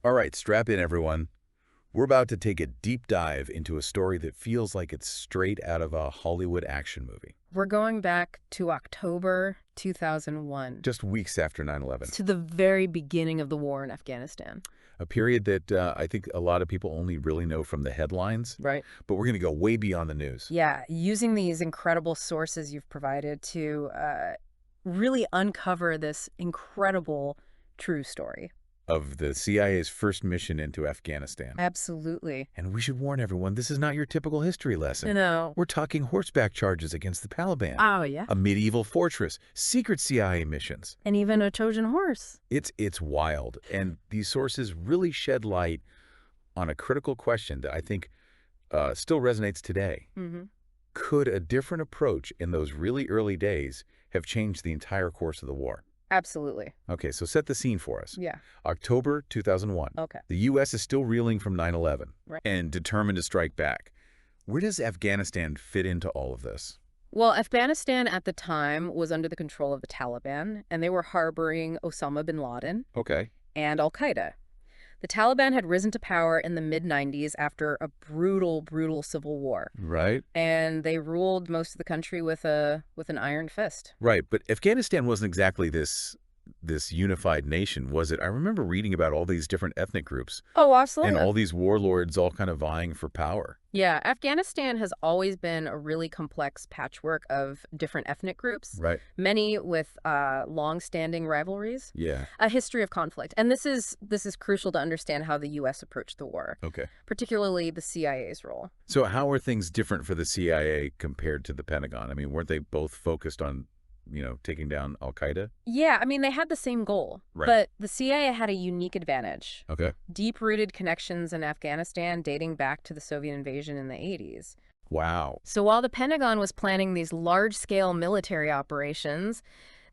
All right, strap in, everyone. We're about to take a deep dive into a story that feels like it's straight out of a Hollywood action movie. We're going back to October 2001, Just weeks after 9/11, to the very beginning of the war in Afghanistan. a period that I think a lot of people only really know from the headlines, Right. but we're going to go way beyond the news. Yeah, using these incredible sources you've provided to really uncover this incredible true story. Of the CIA's first mission into Afghanistan. Absolutely. And we should warn everyone, this is not your typical history lesson. No. We're talking horseback charges against the Taliban, Oh, yeah. a medieval fortress, secret CIA missions. And even a Trojan horse. It's wild. And these sources really shed light on a critical question that I think still resonates today. Mm-hmm. Could a different approach in those really early days have changed the entire course of the war? Absolutely. Okay, so set the scene for us. Yeah. October 2001. Okay. The U.S. is still reeling from 9/11 Right. and determined to strike back. Where does Afghanistan fit into all of this? Well, Afghanistan at the time was under the control of the Taliban, and they were harboring Osama bin Laden Okay. and al-Qaeda. The Taliban had risen to power in the mid-90s after a brutal, brutal civil war, Right. and they ruled most of the country with an iron fist. Right, but Afghanistan wasn't exactly this unified nation, was it? I remember reading about all these different ethnic groups Oh, and absolutely. all these warlords all kind of vying for power. Yeah, Afghanistan has always been a really complex patchwork of different ethnic groups, Right. many with long-standing rivalries, Yeah. a history of conflict. And this is crucial to understand how the U.S. approached the war, Okay. particularly the CIA's role. So how are things different for the CIA compared to the Pentagon? I mean, weren't they both focused on, taking down al-Qaeda? Yeah, I mean, they had the same goal, Right. but the CIA had a unique advantage. Okay. Deep-rooted connections in Afghanistan dating back to the Soviet invasion in the 80s. Wow. So while the Pentagon was planning these large-scale military operations,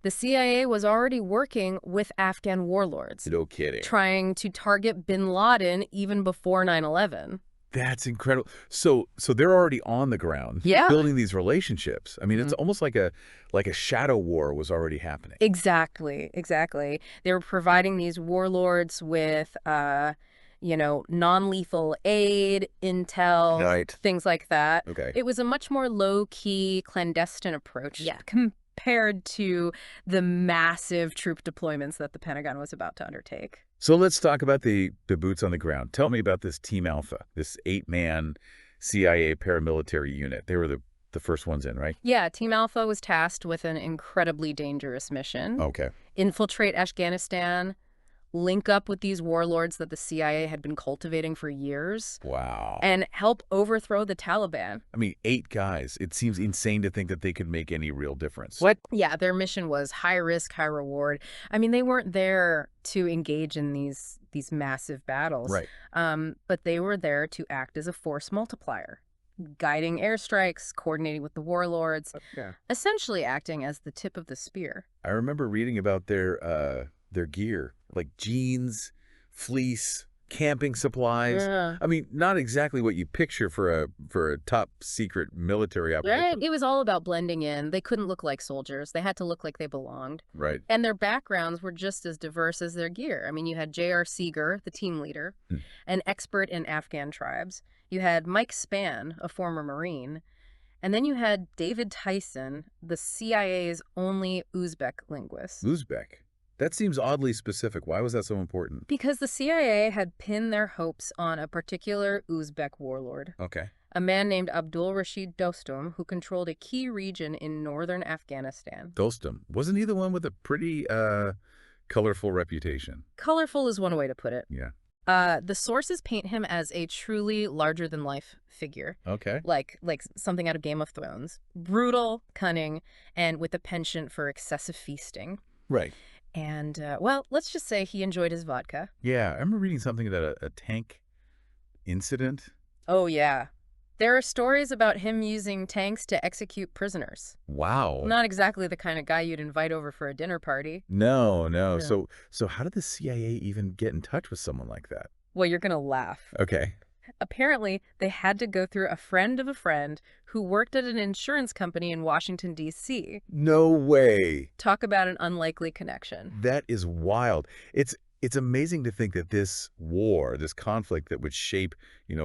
the CIA was already working with Afghan warlords, No kidding. trying to target bin Laden even before 9/11. That's incredible. So they're already on the ground, Yeah. building these relationships. I mean, it's almost like a shadow war was already happening. Exactly, exactly. They were providing these warlords with, non-lethal aid, intel, Right. things like that. Okay. It was a much more low-key, clandestine approach compared to the massive troop deployments that the Pentagon was about to undertake. So let's talk about the boots on the ground. Tell me about this Team Alpha, this 8-man CIA paramilitary unit. They were the first ones in, right? Yeah, Team Alpha was tasked with an incredibly dangerous mission. Okay. Infiltrate Afghanistan, link up with these warlords that the CIA had been cultivating for years, Wow. and help overthrow the Taliban. I mean, 8 guys. It seems insane to think that they could make any real difference. What? Yeah, their mission was high risk, high reward. I mean, they weren't there to engage in these massive battles. Right. But they were there to act as a force multiplier, guiding airstrikes, coordinating with the warlords, Yeah. essentially acting as the tip of the spear. I remember reading about their gear, like jeans, fleece, camping supplies. Yeah. I mean, not exactly what you picture for a top secret military Right. operation. It was all about blending in. They couldn't look like soldiers. They had to look like they belonged. Right. And their backgrounds were just as diverse as their gear. I mean, you had J.R. Seeger, the team leader, an expert in Afghan tribes. You had Mike Spann, a former Marine. And then you had David Tyson, the CIA's only Uzbek linguist. Uzbek. That seems oddly specific. Why was that so important? Because the CIA had pinned their hopes on a particular Uzbek warlord, Okay. a man named Abdul Rashid Dostum, who controlled a key region in northern Afghanistan. Dostum. Wasn't he the one with a pretty colorful reputation? Colorful is one way to put it. Yeah. The sources paint him as a truly larger-than-life figure, Okay. like something out of Game of Thrones. Brutal, cunning, and with a penchant for excessive feasting. Right. And, well, let's just say he enjoyed his vodka. Yeah. I remember reading something about a tank incident. Oh, yeah. There are stories about him using tanks to execute prisoners. Wow. Not exactly the kind of guy you'd invite over for a dinner party. No. Yeah. So how did the CIA even get in touch with someone like that? Well, you're going to laugh. Okay. Apparently, they had to go through a friend of a friend who worked at an insurance company in Washington, D.C. No way. Talk about an unlikely connection. That is wild. It's It's amazing to think that this war, this conflict that would shape,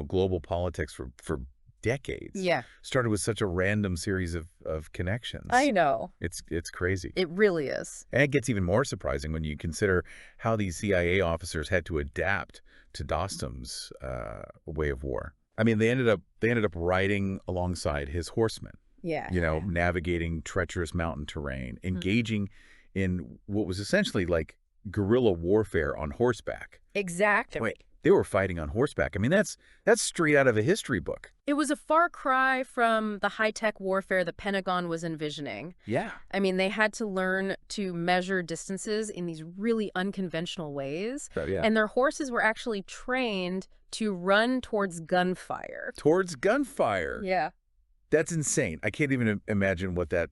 global politics for decades, Yeah. started with such a random series of connections. I know. It's crazy. It really is. And it gets even more surprising when you consider how these CIA officers had to adapt to Dostum's way of war. I mean, they ended up riding alongside his horsemen, Yeah. navigating treacherous mountain terrain, engaging in what was essentially like guerrilla warfare on horseback. Exactly. Wait, they were fighting on horseback. I mean, that's straight out of a history book. It was a far cry from the high-tech warfare the Pentagon was envisioning. Yeah. I mean, they had to learn to measure distances in these really unconventional ways. So, yeah. And their horses were actually trained to run towards gunfire. Towards gunfire. Yeah. That's insane. I can't even imagine what that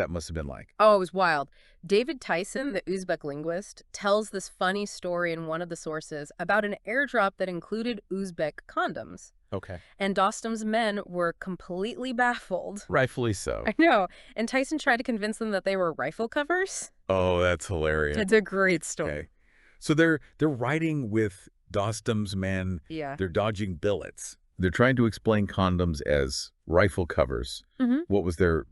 must have been like. Oh, it was wild. David Tyson, the Uzbek linguist, tells this funny story in one of the sources about an airdrop that included Uzbek condoms. Okay. And Dostum's men were completely baffled. Rightfully so. I know. And Tyson tried to convince them that they were rifle covers. Oh, that's hilarious. It's a great story. Okay. So they're riding with Dostum's men. Yeah. They're dodging billets. They're trying to explain condoms as rifle covers. Mm-hmm. What was their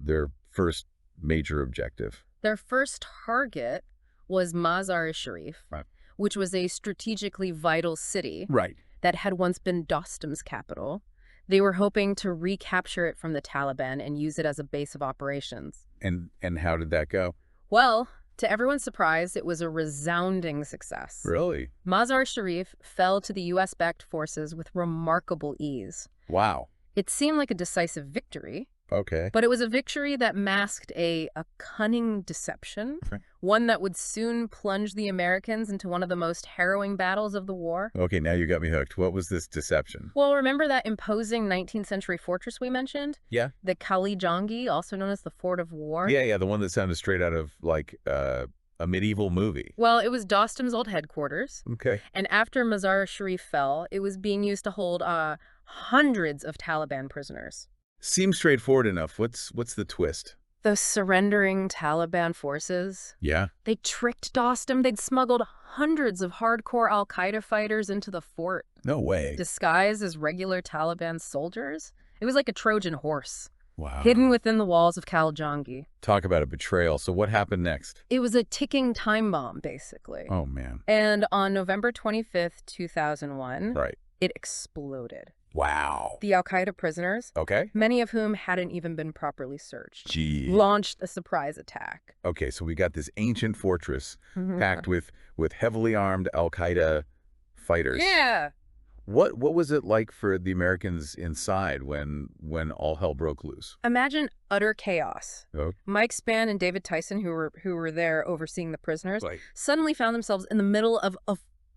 first major objective? Their first target was Mazar-i-Sharif, Right. which was a strategically vital city Right. that had once been Dostum's capital. They were hoping to recapture it from the Taliban and use it as a base of operations. And how did that go? Well, to everyone's surprise, it was a resounding success. Really? Mazar-i-Sharif fell to the U.S.-backed forces with remarkable ease. Wow. It seemed like a decisive victory, Okay. but it was a victory that masked a cunning deception, Okay. one that would soon plunge the Americans into one of the most harrowing battles of the war. Okay, now you got me hooked. What was this deception? Well, remember that imposing 19th century fortress we mentioned? Yeah. The Kalijangi, also known as the Fort of War? Yeah, the one that sounded straight out of like a medieval movie. Well, it was Dostum's old headquarters. Okay. And after Mazar-i-Sharif fell, it was being used to hold hundreds of Taliban prisoners. Seems straightforward enough. What's the twist? Those surrendering Taliban forces, Yeah. they tricked Dostum. They'd smuggled hundreds of hardcore al-Qaeda fighters into the fort, No way. disguised as regular Taliban soldiers. It was like a Trojan horse, Wow. hidden within the walls of Kalijangi. Talk about a betrayal. So what happened next? It was a ticking time bomb, basically. Oh, man. And on November 25th, 2001, Right. it exploded. Wow. The al-Qaeda prisoners, Okay. many of whom hadn't even been properly searched, Gee. launched a surprise attack. Okay, so we got this ancient fortress packed with heavily armed al-Qaeda fighters. Yeah. What was it like for the Americans inside when all hell broke loose? Imagine utter chaos. Oh. Mike Spann and David Tyson, who were there overseeing the prisoners, Like, suddenly found themselves in the middle of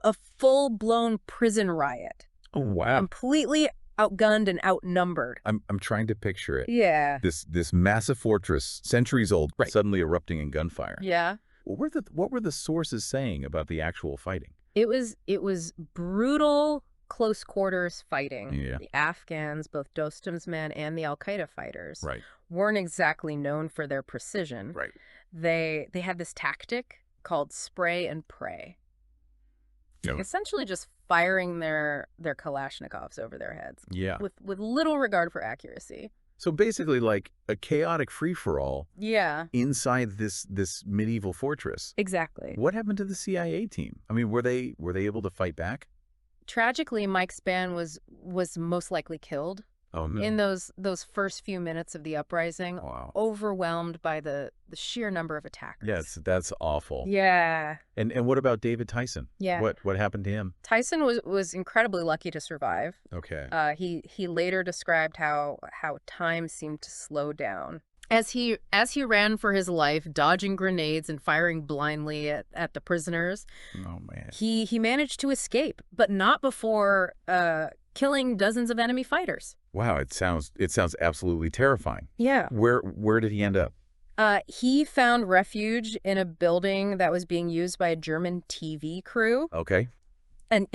a full-blown prison riot. oh wow. Completely outgunned and outnumbered. I'm trying to picture it. Yeah. This massive fortress, centuries old, suddenly erupting in gunfire. Yeah. What were the sources saying about the actual fighting? It was brutal close quarters fighting. Yeah. The Afghans, both Dostum's men and the al-Qaeda fighters, Right. weren't exactly known for their precision. Right. They had this tactic called spray and pray. Yeah. Essentially just firing their Kalashnikovs over their heads Yeah. with little regard for accuracy. So basically like a chaotic free-for-all Yeah, inside this medieval fortress. exactly. What happened to the CIA team? I mean, were they able to fight back? Tragically, Mike Spann was most likely killed Oh no. in those first few minutes of the uprising, Wow. overwhelmed by the sheer number of attackers. Yes, that's awful. Yeah. And what about David Tyson? Yeah. What happened to him? Tyson was incredibly lucky to survive. Okay. He later described how time seemed to slow down. As he ran for his life, dodging grenades and firing blindly at the prisoners, Oh man. he managed to escape, but not before killing dozens of enemy fighters. Wow, it sounds absolutely terrifying. Yeah. Where did he end up? He found refuge in a building that was being used by a German TV crew. Okay. And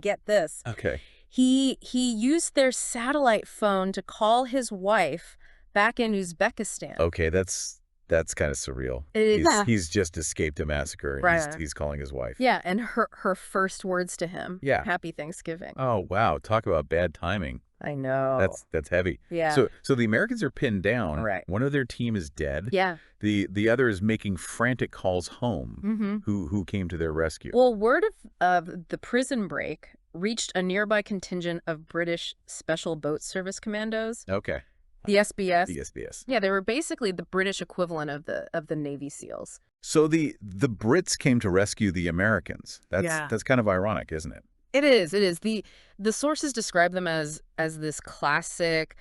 get this. Okay. He used their satellite phone to call his wife back in Uzbekistan. Okay, that's That's kind of surreal. Yeah. He's just escaped a massacre, and Right. he's calling his wife. Yeah, and her first words to him, Yeah. "Happy Thanksgiving." Oh, wow. Talk about bad timing. I know. That's heavy. Yeah. So the Americans are pinned down. Right. One of their team is dead. Yeah. The other is making frantic calls home. Mm-hmm. Who came to their rescue? Well, word of the prison break reached a nearby contingent of British Special Boat Service Commandos, Okay. the SBS. The SBS. Yeah, they were basically the British equivalent of the Navy SEALs. So the Brits came to rescue the Americans. That's kind of ironic, isn't it? It is. It is. The sources describe them as this classic,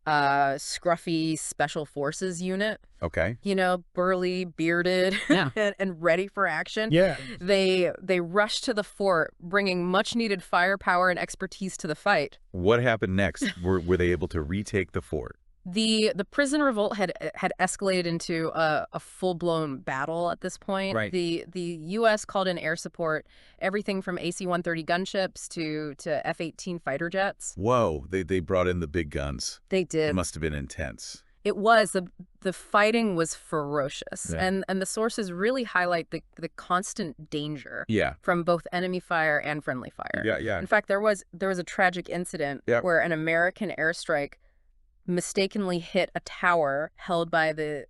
scruffy special forces unit. Okay. You know, burly, bearded, Yeah. and ready for action. Yeah. They rushed to the fort, bringing much needed firepower and expertise to the fight. What happened next? Were they able to retake the fort? The prison revolt had escalated into a full-blown battle at this point. Right. The U.S. called in air support, everything from AC-130 gunships to F-18 fighter jets. Whoa, they brought in the big guns. They did. It must have been intense. It was. The fighting was ferocious. Yeah. And the sources really highlight the constant danger Yeah. from both enemy fire and friendly fire. Yeah. In fact, there was a tragic incident where an American airstrike mistakenly hit a tower held by the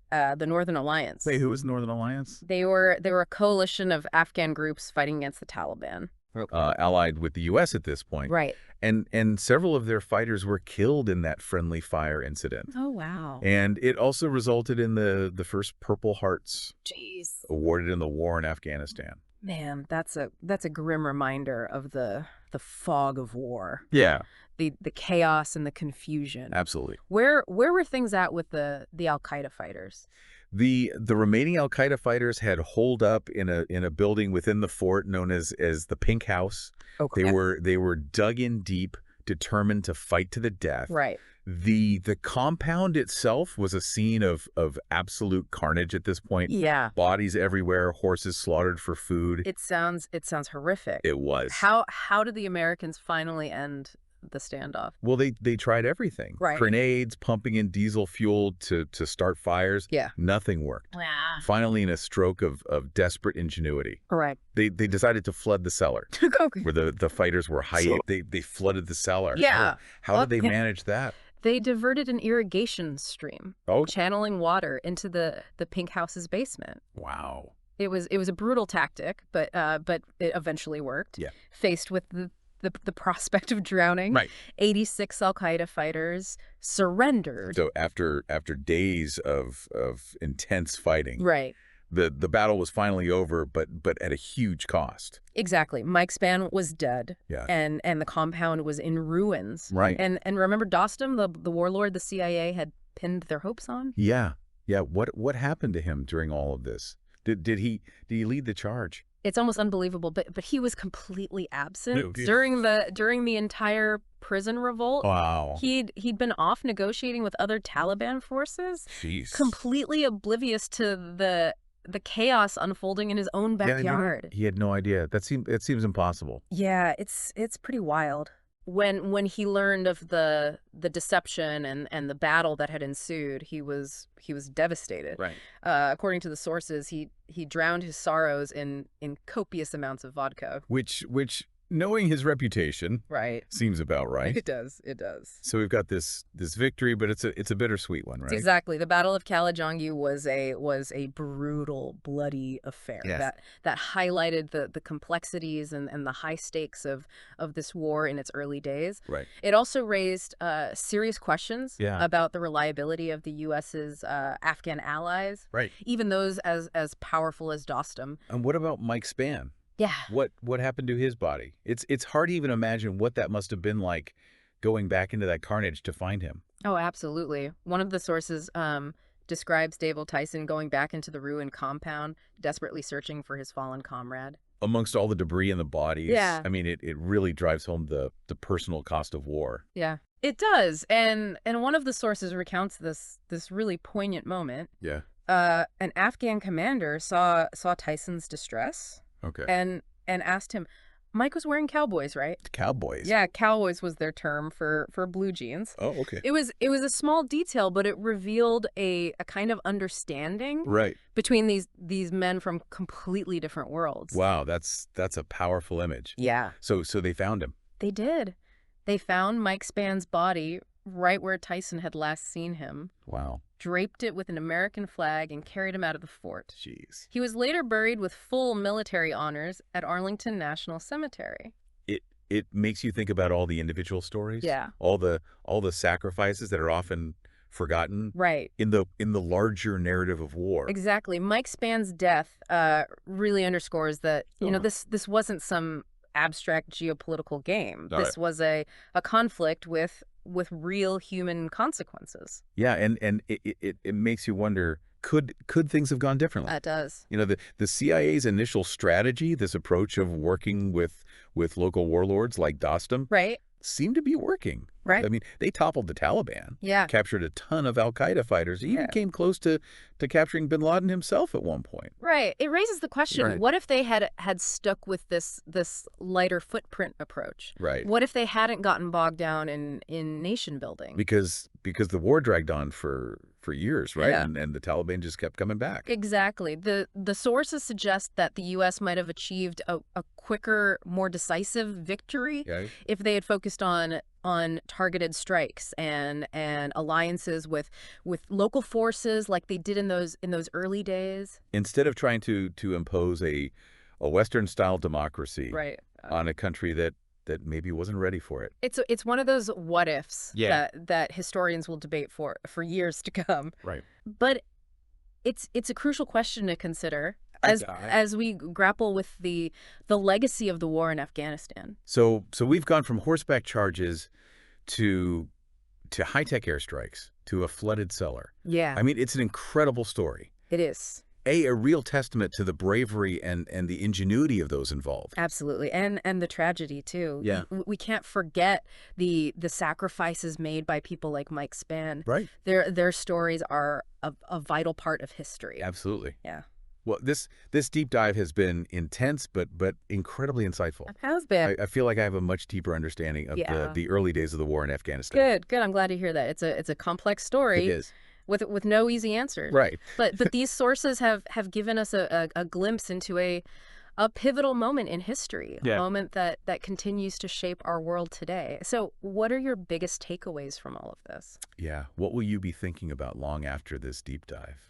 Northern Alliance. Wait, who was Northern Alliance? They were a coalition of Afghan groups fighting against the Taliban. Allied with the U.S. at this point. Right. And several of their fighters were killed in that friendly fire incident. Oh, wow. And it also resulted in the first Purple Hearts Jeez. awarded in the war in Afghanistan. Man, that's a grim reminder of the fog of war. Yeah. The chaos and the confusion. Absolutely. Where were things at with the Al-Qaeda fighters? The remaining Al-Qaeda fighters had holed up in a building within the fort known as the Pink House. Okay. They were dug in deep, determined to fight to the death. Right. The compound itself was a scene of absolute carnage at this point. Yeah. Bodies everywhere, horses slaughtered for food. It sounds horrific. It was. How did the Americans finally end the standoff? Well, they tried everything. Right. Grenades, pumping in diesel fuel to start fires. Yeah. Nothing worked. Yeah. Finally, in a stroke of desperate ingenuity, Right. they decided to flood the cellar Okay. where the fighters were hiding. They flooded the cellar. Yeah. How did they manage that? They diverted an irrigation stream, Oh, channeling water into the Pink House's basement. wow. It was a brutal tactic, but it eventually worked. Yeah. Faced with the prospect of drowning, Right. 86 Al-Qaeda fighters surrendered. So after days of intense fighting, Right. the battle was finally over, but at a huge cost. Exactly. Mike Spann was dead. Yeah. And the compound was in ruins. Right. And remember Dostum, the warlord the CIA had pinned their hopes on? Yeah. Yeah. What happened to him during all of this? Did he lead the charge? It's almost unbelievable, but he was completely absent Yeah. during the entire prison revolt. Wow. He'd been off negotiating with other Taliban forces, Jeez. completely oblivious to the chaos unfolding in his own backyard. He had no idea. It seems impossible. Yeah, it's pretty wild. When he learned of the deception and the battle that had ensued, he was devastated. Right. According to the sources, he drowned his sorrows in copious amounts of vodka. Which knowing his reputation, Right. seems about right. It does. It does. So we've got this victory, but it's a bittersweet one, right? Exactly. The Battle of Kalajangi was a brutal, bloody affair. Yes. That highlighted the complexities and the high stakes of this war in its early days. Right. It also raised serious questions Yeah. about the reliability of the U.S.'s Afghan allies, Right. even those as powerful as Dostum. And what about Mike Spann? Yeah. What happened to his body? It's hard to even imagine what that must have been like going back into that carnage to find him. Oh, absolutely. One of the sources describes David Tyson going back into the ruined compound, desperately searching for his fallen comrade. Amongst all the debris and the bodies. Yeah. I mean, it really drives home the personal cost of war. Yeah, it does. And one of the sources recounts this really poignant moment. Yeah. An Afghan commander saw Tyson's distress Okay. and asked him, Mike was wearing cowboys, right? Cowboys. Yeah, cowboys was their term for blue jeans. Oh, okay. It was a small detail, but it revealed a kind of understanding Right. between these men from completely different worlds. Wow, that's a powerful image. Yeah. So they found him. They did. They found Mike Spann's body right where Tyson had last seen him, Wow. draped it with an American flag, and carried him out of the fort. Jeez. He was later buried with full military honors at Arlington National Cemetery. It makes you think about all the individual stories. Yeah. All the sacrifices that are often forgotten Right. in the larger narrative of war. Exactly. Mike Spann's death really underscores that, this wasn't some abstract geopolitical game. All This was a conflict with real human consequences. Yeah, and it makes you wonder, could things have gone differently? That does. The CIA's initial strategy, this approach of working with local warlords like Dostum, Right. seemed to be working. Right. I mean, they toppled the Taliban, Yeah. captured a ton of al-Qaeda fighters, even came close to capturing bin Laden himself at one point. Right. It raises the question, Right. what if they had stuck with this lighter footprint approach? Right. What if they hadn't gotten bogged down in nation building? Because the war dragged on for years, right? Yeah. And the Taliban just kept coming back. Exactly. The sources suggest that the U.S. might have achieved a quicker, more decisive victory Okay. if they had focused on targeted strikes and alliances with local forces like they did in those early days. Instead of trying to impose a Western-style democracy Right. on a country that maybe wasn't ready for it. It's one of those what ifs Yeah. that historians will debate for years to come. Right. But it's a crucial question to consider I- as we grapple with the legacy of the war in Afghanistan. So we've gone from horseback charges to high-tech airstrikes to a flooded cellar. Yeah, I mean, it's an incredible story. it is. A real testament to the bravery and the ingenuity of those involved. Absolutely. And the tragedy too. Yeah. We can't forget the sacrifices made by people like Mike Spann. Right. Their stories are a vital part of history. Absolutely. Yeah. Well, this deep dive has been intense, but incredibly insightful. It has been. I feel like I have a much deeper understanding of Yeah. the early days of the war in Afghanistan. Good. I'm glad to hear that. It's a complex story. It is. With no easy answers. Right. But these sources have given us a glimpse into a pivotal moment in history, a Yeah. moment that continues to shape our world today. So what are your biggest takeaways from all of this? Yeah. What will you be thinking about long after this deep dive?